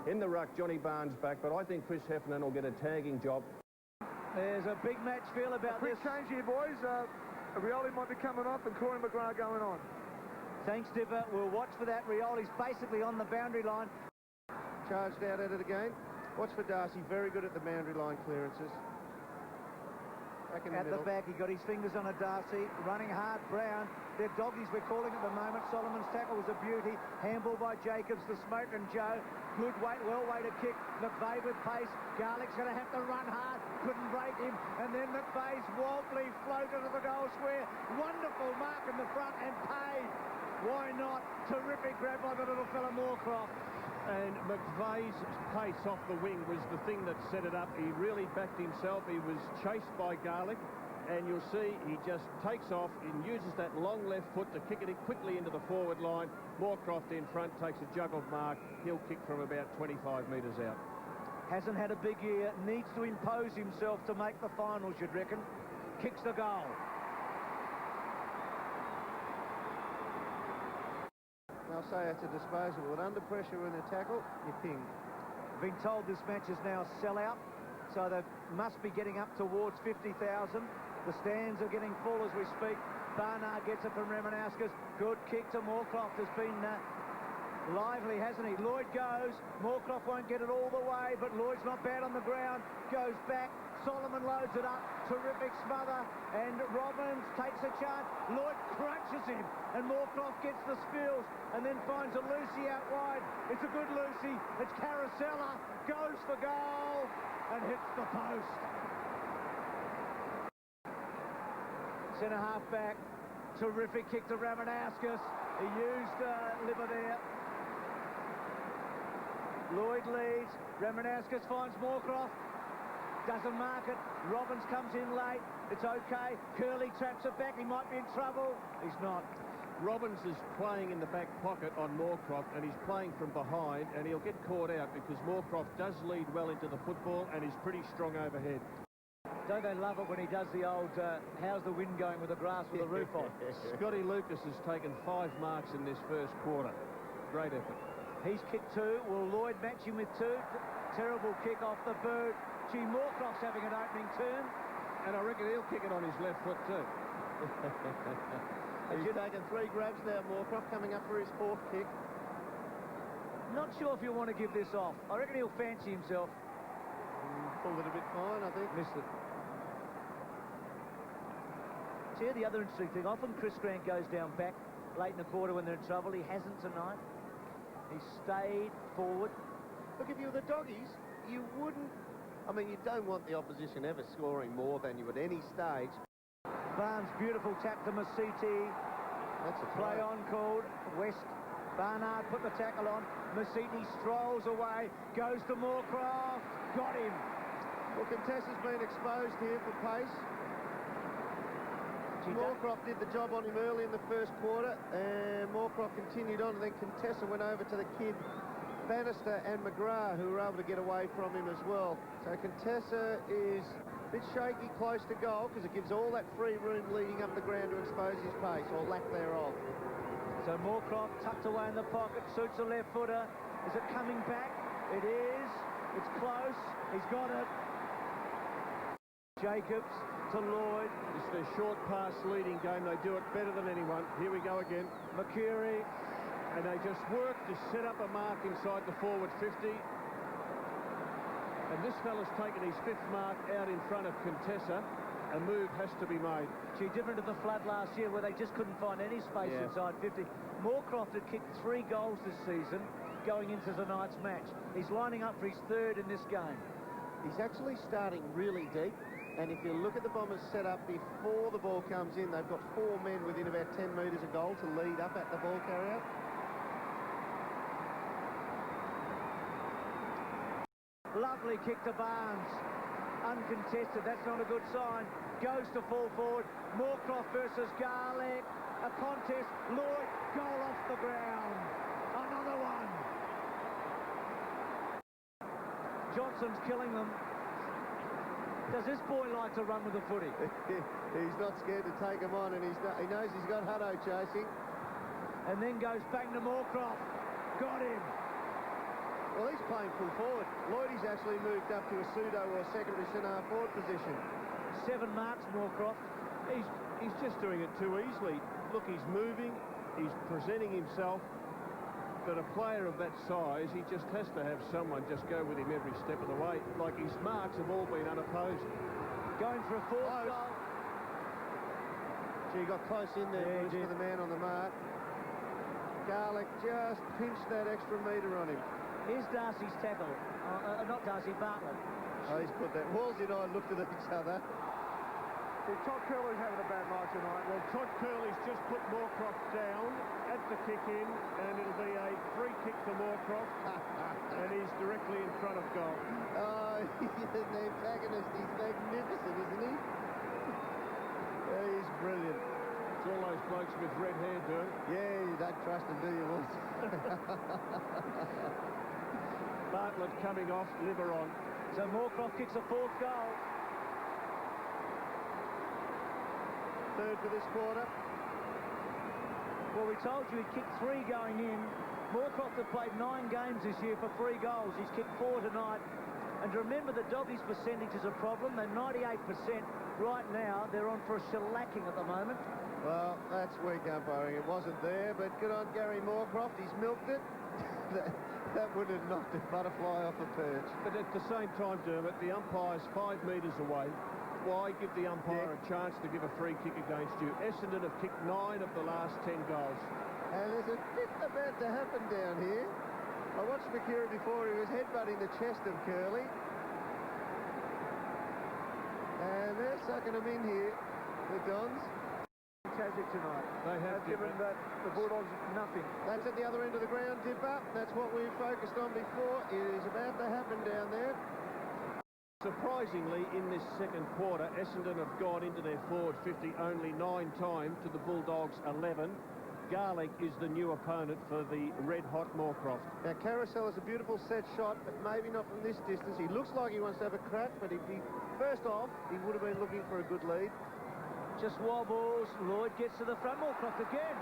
In the ruck, Johnny Barnes back, but I think Chris Heffernan will get a tagging job. There's a big match feel about this. Quick change here, boys. Rioli might be coming off and Corey McGrath going on. Thanks, Dipper. We'll watch for that. Rioli's basically on the boundary line. Charged out at it again. Watch for Darcy. Very good at the boundary line clearances. Back in at the back, he got his fingers on a Darcy. Running hard, Brown. They're doggies we're calling at the moment. Solomon's tackle was a beauty. Handball by Jacobs, the smoke and Joe. Good weight, well-weighted kick. McVeigh with pace. Garlick's going to have to run hard. Couldn't break him. And then McVeigh's wobbly float into the goal square. Wonderful mark in the front and paid. Why not? Terrific grab by the little fella Moorcroft. And McVeigh's pace off the wing was the thing that set it up. He really backed himself. He was chased by Garlick, and you'll see he just takes off and uses that long left foot to kick it quickly into the forward line. Moorcroft in front takes a juggled mark. He'll kick from about 25 metres out. Hasn't had a big year. Needs to impose himself to make the finals, you'd reckon. Kicks the goal. I'll say it's a disposal, but under pressure in a tackle, you ping. Been told this match is now a sellout, so they must be getting up towards 50,000. The stands are getting full as we speak. Barnard gets it from Remenauskas. Good kick to Moorcroft. Has been lively, hasn't he? Lloyd goes. Moorcroft won't get it all the way, but Lloyd's not bad on the ground. Goes back. Solomon loads it up. Terrific smother. And Robbins takes a chance. Lloyd crunches him. And Moorcroft gets the spills and then finds a Lucy out wide. It's a good Lucy. It's Carosella. Goes for goal and hits the post. Centre half back. Terrific kick to Remenauskas. He used liver there. Lloyd leads. Remenauskas finds Moorcroft. Doesn't mark it. Robbins comes in late. It's okay. Curley traps it back. He might be in trouble. He's not. Robbins is playing in the back pocket on Moorcroft, and he's playing from behind, and he'll get caught out because Moorcroft does lead well into the football and he's pretty strong overhead. Don't they love it when he does the old, how's the wind going with the grass with the roof on? Scotty Lucas has taken 5 marks in this first quarter. Great effort. He's kicked 2. Will Lloyd match him with 2? Terrible kick off the boot. Gee, Moorcroft's having an opening turn. And I reckon he'll kick it on his left foot too. He's taken 3 grabs now, Moorcroft, coming up for his 4th kick. Not sure if he'll want to give this off. I reckon he'll fancy himself. Pulled it a bit fine, I think. Missed it. See, the other interesting thing, often Chris Grant goes down back late in the quarter when they're in trouble. He hasn't tonight. He stayed forward. Look, if you were the doggies, you wouldn't... I mean, you don't want the opposition ever scoring more than you would any stage. Barnes, beautiful tap to Masiti. That's a play on called. West. Barnard put the tackle on. Masiti strolls away. Goes to Moorcroft. Got him. Well, Contessa's been exposed here for pace. Moorcroft did the job on him early in the first quarter, and Moorcroft continued on, and then Contessa went over to the kid Bannister and McGrath, who were able to get away from him as well. So Contessa is a bit shaky close to goal because it gives all that free room leading up the ground to expose his pace, or lack thereof. So Moorcroft tucked away in the pocket, suits a left footer. Is it coming back? It is. It's close. He's got it. Jacobs to Lloyd. It's their short pass leading game. They do it better than anyone. Here we go again. Mercury. And they just work to set up a mark inside the forward 50. And this fella's taken his 5th mark out in front of Contessa. A move has to be made. Gee, different to the flood last year where they just couldn't find any space inside 50. Moorcroft had kicked 3 goals this season going into tonight's match. He's lining up for his 3rd in this game. He's actually starting really deep. And if you look at the Bombers set up before the ball comes in, they've got 4 men within about 10 metres of goal to lead up at the ball carrier. Lovely kick to Barnes. Uncontested. That's not a good sign. Goes to full forward. Moorcroft versus Garlick. A contest. Lloyd. Goal off the ground. Another one. Johnson's killing them. Does this boy like to run with the footy? He's not scared to take him on, and he knows he's got Hutto chasing. And then goes bang to Moorcroft. Got him. Well, he's playing full forward. Lloydie's actually moved up to a pseudo or secondary centre forward position. 7 marks, Moorcroft. He's just doing it too easily. Look, he's moving, he's presenting himself, but a player of that size, he just has to have someone just go with him every step of the way. Like, his marks have all been unopposed. Going for a fourth goal. Gee, he got close in there, Bruce, for the man on the mark. Garlick just pinched that extra metre on him. Here's Darcy's tackle. Not Darcy, Bartlett. Oh, he's put that. Wolsey and I looked at each other. See, Todd Curley's having a bad night tonight. Well, Todd Curley's just put Moorcroft down at the kick in, and it'll be a free kick for Moorcroft, and he's directly in front of goal. Oh, the antagonist, he's magnificent, isn't he? He's brilliant. It's all those blokes with red hair, do it. Yeah, you don't trust him, do you, Wolsey? Bartlett coming off, liver on. So Moorcroft kicks a fourth goal. Third for this quarter. Well, we told you he'd kicked 3 going in. Moorcroft have played 9 games this year for 3 goals. He's kicked 4 tonight. And remember, the Doggies' percentage is a problem. They're 98% right now. They're on for a shellacking at the moment. Well, that's weak umpiring. It wasn't there, but good on Gary Moorcroft. He's milked it. That would have knocked a butterfly off a perch. But at the same time, Dermot, the umpire's 5 metres away. Why give the umpire a chance to give a free kick against you? Essendon have kicked 9 of the last 10 goals. And there's a bit about to happen down here. I watched McKerry before. He was headbutting the chest of Curley. And they're sucking him in here, the Dons. Fantastic tonight. They have given that the Bulldogs nothing. That's at the other end of the ground, Dipper. That's what we focused on before. It is about to happen down there. Surprisingly, in this second quarter, Essendon have gone into their forward 50 only 9 times to the Bulldogs 11. Garlick is the new opponent for the red-hot Moorcroft. Now, Carousel is a beautiful set shot, but maybe not from this distance. He looks like he wants to have a crack, but if he, first off, he would have been looking for a good lead. Just wobbles. Lloyd gets to the front. Moorcroft again.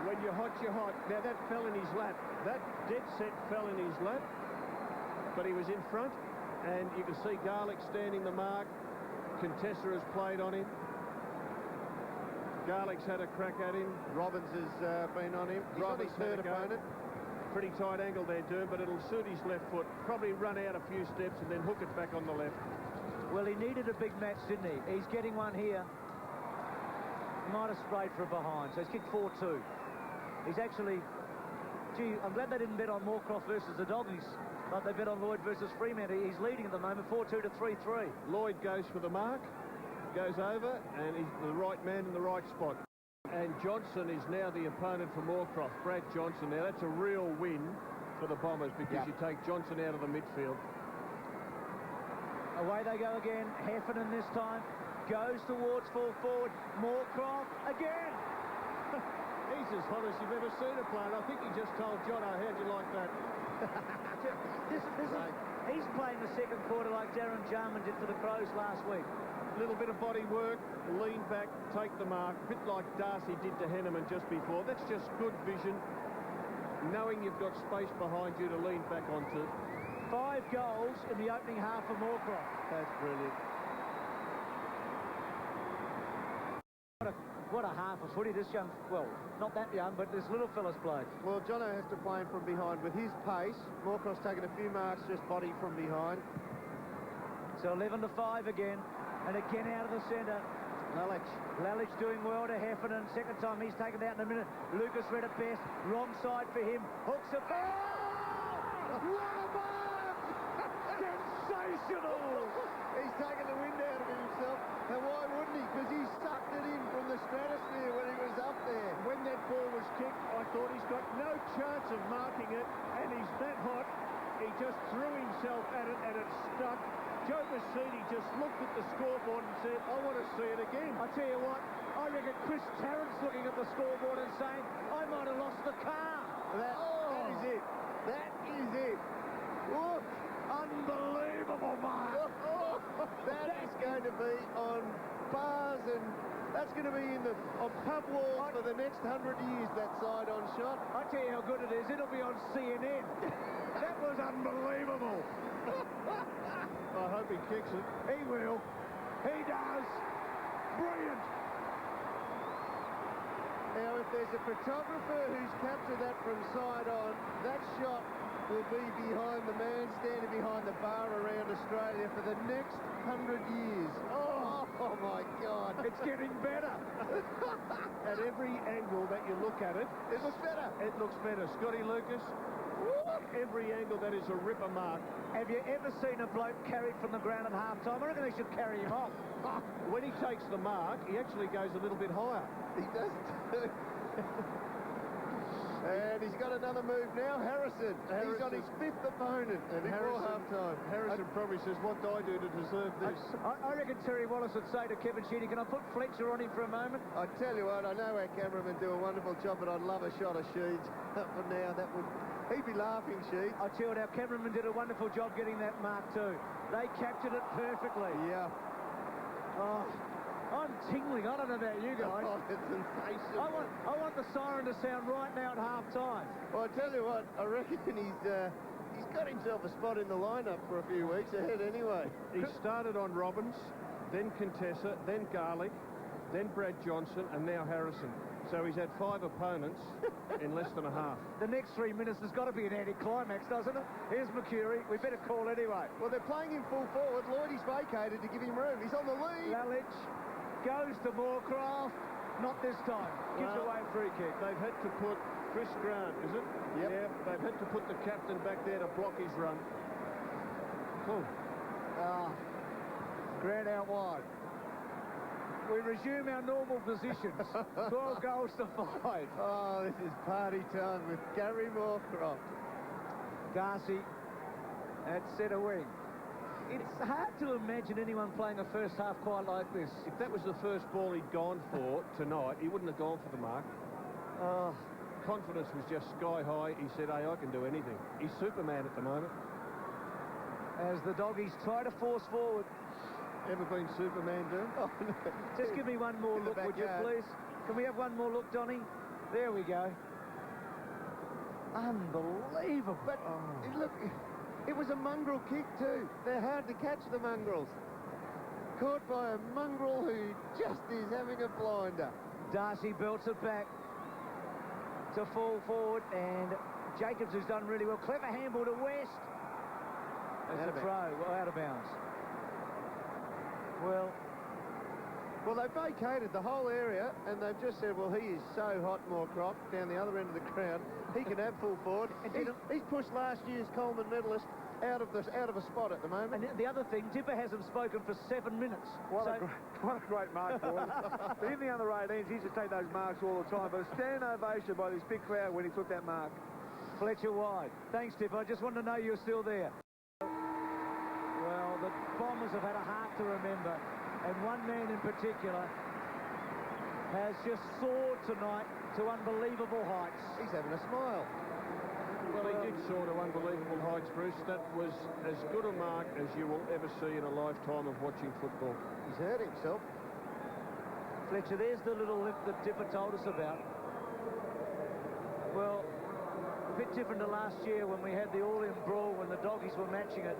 When you're hot, you're hot. Now, that fell in his lap. That dead set fell in his lap, but he was in front. And you can see Garlick standing the mark. Contessa has played on him. Garlick's had a crack at him. Robbins has been on him. He's on his third opponent. Pretty tight angle there, Derm, but it'll suit his left foot. Probably run out a few steps and then hook it back on the left. Well, he needed a big match, didn't he? He's getting one here. Might have sprayed for a behind, so he's kicked 4-2. He's actually... Gee, I'm glad they didn't bet on Moorcroft versus the Doggies. But they bet on Lloyd versus Fremantle. He's leading at the moment, 4-2 to 3-3. Lloyd goes for the mark, goes over, and he's the right man in the right spot. And Johnson is now the opponent for Moorcroft, Brad Johnson. Now, that's a real win for the Bombers because you take Johnson out of the midfield. Away they go again. Heffernan this time goes towards full forward. Moorcroft again. He's as hot as you've ever seen a player. I think he just told Jono, how'd you like that? He's playing the second quarter like Darren Jarman did for the Crows last week. A little bit of body work, lean back, take the mark, a bit like Darcy did to Henneman just before. That's just good vision, knowing you've got space behind you to lean back onto. 5 goals in the opening half for Moorcroft. That's brilliant. What a half of footy this young, well, not that young, but this little fella's played. Well, Jono has to play him from behind with his pace. Moorcroft's taken a few marks, just body from behind. So 11-5 again, and again out of the centre. Lalich doing well to Heffernan. Second time he's taken out in a minute. Lucas read it best. Wrong side for him. Hooks it back. Oh! What a mark! Sensational! He's taken the wind out of himself. And why wouldn't he? Because he sucked it in from the stratosphere when he was up there. When that ball was kicked, I thought he's got no chance of marking it, and he's that hot. He just threw himself at it, and it stuck. Joe Massini just looked at the scoreboard and said, I want to see it again. I tell you what, I reckon Chris Tarrant's looking at the scoreboard and saying, I might have lost the car. That is it. That is it. Look. Unbelievable, Mark. That is going to be on bars, and that's going to be in the pub wall for the next 100 years, that side-on shot. I tell you how good it is. It'll be on CNN. was unbelievable. I hope he kicks it. He will. He does. Brilliant. Now, if there's a photographer who's captured that from side on, that shot will be behind the man standing behind the bar around Australia for the next 100 years. Oh my God. It's getting better. At every angle that you look at it, It looks better. it looks better. Scotty Lucas, every angle that is a ripper mark. Have you ever seen a bloke carried from the ground at half-time? I reckon they should carry him off. When he takes the mark, he actually goes a little bit higher. He does too. And he's got another move now, Harrison. He's on his 5th opponent before half-time. Harrison probably says, what do I do to deserve this? I reckon Terry Wallace would say to Kevin Sheedy, can I put Fletcher on him for a moment? I tell you what, I know our cameramen do a wonderful job, but I'd love a shot of Sheeds. For now, that would... He'd be laughing, Sheeds. I tell you what, our cameraman did a wonderful job getting that mark too. They captured it perfectly. Yeah. Oh, I'm tingling. I don't know about you guys. Oh, it's sensational. I want the siren to sound right now at half-time. Well, I tell you what, I reckon he's got himself a spot in the lineup for a few weeks ahead anyway. He started on Robbins, then Contessa, then Garlick, then Brad Johnson, and now Harrison. So he's had 5 opponents in less than a half. The next 3 minutes has got to be an anticlimax, doesn't it? Here's Mercury. We better call anyway. Well, they're playing him full forward. Lloydie's vacated to give him room. He's on the lead. Lalich goes to Moorcroft. Not this time. Gives Well, away a free kick. They've had to put Chris Grant, is it? Yep. Yeah, they've had to put the captain back there to block his run. Cool. Grant out wide. We resume our normal positions. 12 goals to 5. Oh, this is party time with Gary Moorcroft. Darcy at centre wing. It's hard to imagine anyone playing a first half quite like this. If that was the first ball he'd gone for tonight, he wouldn't have gone for the mark. Confidence was just sky high. He said, hey, I can do anything. He's Superman at the moment. As the doggies try to force forward. Ever been Superman, dude? Oh, no. Just give me one more In the look, would you, backyard. please? Can we have one more look, Donny? There we go. Unbelievable. But look, it was a mongrel kick too. They're hard to catch, the mongrels. Caught by a mongrel who just is having a blinder. Darcy belts it back to fall forward, and Jacobs, who's done really well. Clever handball to West. That's a throw, out of bounds. Well, they vacated the whole area, and they've just said, well, he is so hot, Moorcroft, down the other end of the ground. He can have full forward. He's pushed last year's Coleman medalist out of a spot at the moment. and the other thing, Dipper hasn't spoken for 7 minutes. What a great mark, boys. But in the under 18s, he used to take those marks all the time. But a standing ovation by this big crowd when he took that mark. Fletcher wide. Thanks, Dipper. I just wanted to know you're still there. Well, the Bombers have had a heart to remember, and one man in particular has just soared tonight to unbelievable heights. He's having a smile. Well, he did soar to unbelievable heights, Bruce. That was as good a mark as you will ever see in a lifetime of watching football. He's hurt himself. Fletcher, there's the little lift that Dipper told us about. Well, a bit different to last year when we had the all-in brawl when the doggies were matching it.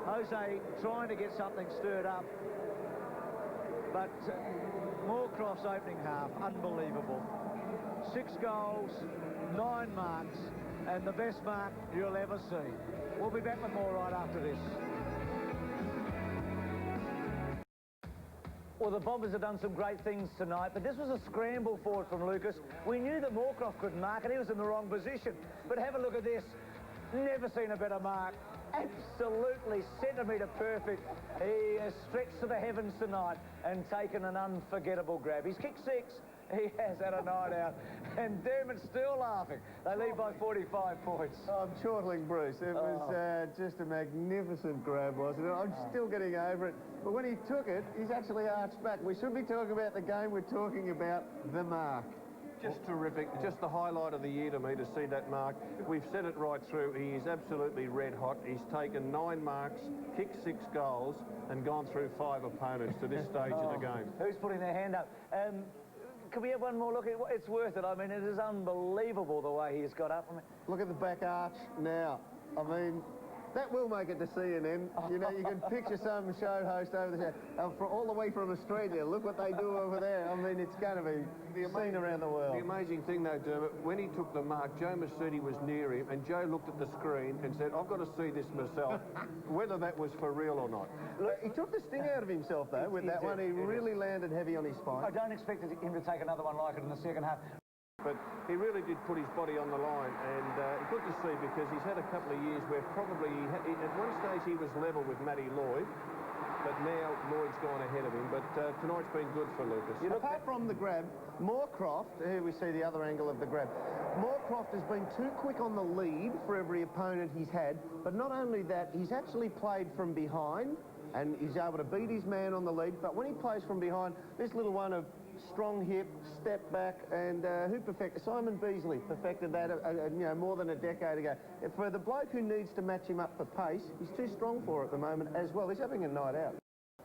Jose trying to get something stirred up. But Moorcroft's opening half, unbelievable. 6 goals, 9 marks, and the best mark you'll ever see. We'll be back with more right after this. Well, the Bombers have done some great things tonight, but this was a scramble forward from Lucas. We knew that Moorcroft couldn't mark, and he was in the wrong position. But have a look at this. Never seen a better mark. Absolutely centimetre perfect. He has stretched to the heavens tonight and taken an unforgettable grab. He's kicked 6. He has had a night out. And Dermot's still laughing. They lead by 45 points. I'm chortling Bruce. It was just a magnificent grab, wasn't it? I'm still getting over it. But when he took it, he's actually arched back. We should be talking about the game. We're talking about the mark. Just terrific. Just the highlight of the year to me to see that mark. We've said it right through. He is absolutely red hot. He's taken 9 marks, kicked 6 goals, and gone through 5 opponents to this stage of the game. Who's putting their hand up? Can we have one more look? It's worth it. I mean, it is unbelievable the way he's got up. Look at the back arch now. I mean, That will make it to CNN. You know, you can picture some show host over the show, all the way from Australia. Look what they do over there. I mean, it's going to be seen around the world. The amazing thing, though, Dermot, when he took the mark, Joe Mercedes was near him, and Joe looked at the screen and said, I've got to see this myself, whether that was for real or not. Look, he took the sting out of himself, though, with that one. He really landed heavy on his spine. I don't expect him to take another one like it in the second half. But he really did put his body on the line, and good to see, because he's had a couple of years where probably at one stage he was level with Matty Lloyd, but now Lloyd's gone ahead of him. But tonight's been good for Lucas. You know, apart from the grab, Moorcroft, here we see the other angle of the grab, Moorcroft has been too quick on the lead for every opponent he's had, but not only that, he's actually played from behind, and he's able to beat his man on the lead, but when he plays from behind, this little one of strong hip, step back, and who perfected? Simon Beasley perfected that, you know, more than a decade ago. For the bloke who needs to match him up for pace, he's too strong for it at the moment as well. He's having a night out.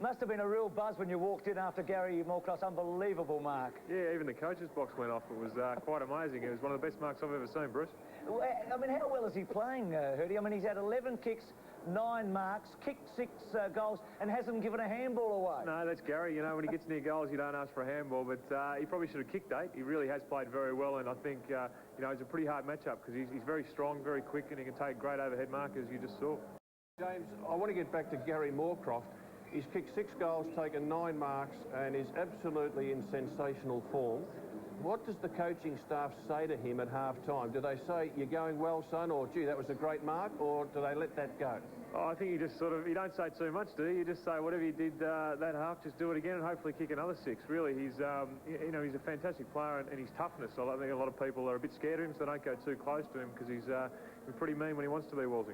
Must have been a real buzz when you walked in after Gary Moorcroft's unbelievable mark. Yeah, even the coach's box went off. It was quite amazing. It was one of the best marks I've ever seen, Bruce. I mean, how well is he playing, Hurdy? I mean, he's had 11 kicks, 9 marks, kicked 6 goals, and hasn't given a handball away. No, that's Gary. You know, when he gets near goals, you don't ask for a handball, but he probably should have kicked 8. He really has played very well, and I think, you know, it's a pretty hard matchup because he's very strong, very quick, and he can take great overhead markers, you just saw. James, I want to get back to Gary Moorcroft. He's kicked 6 goals, taken 9 marks, and is absolutely in sensational form. What does the coaching staff say to him at half-time? Do they say, you're going well, son, or, gee, that was a great mark, or do they let that go? Oh, I think you just sort of, you don't say too much, do you? You just say whatever you did that half, just do it again and hopefully kick another 6. Really, he's, you know, he's a fantastic player, and his toughness, I think a lot of people are a bit scared of him, so they don't go too close to him because he's pretty mean when he wants to be, Walsey.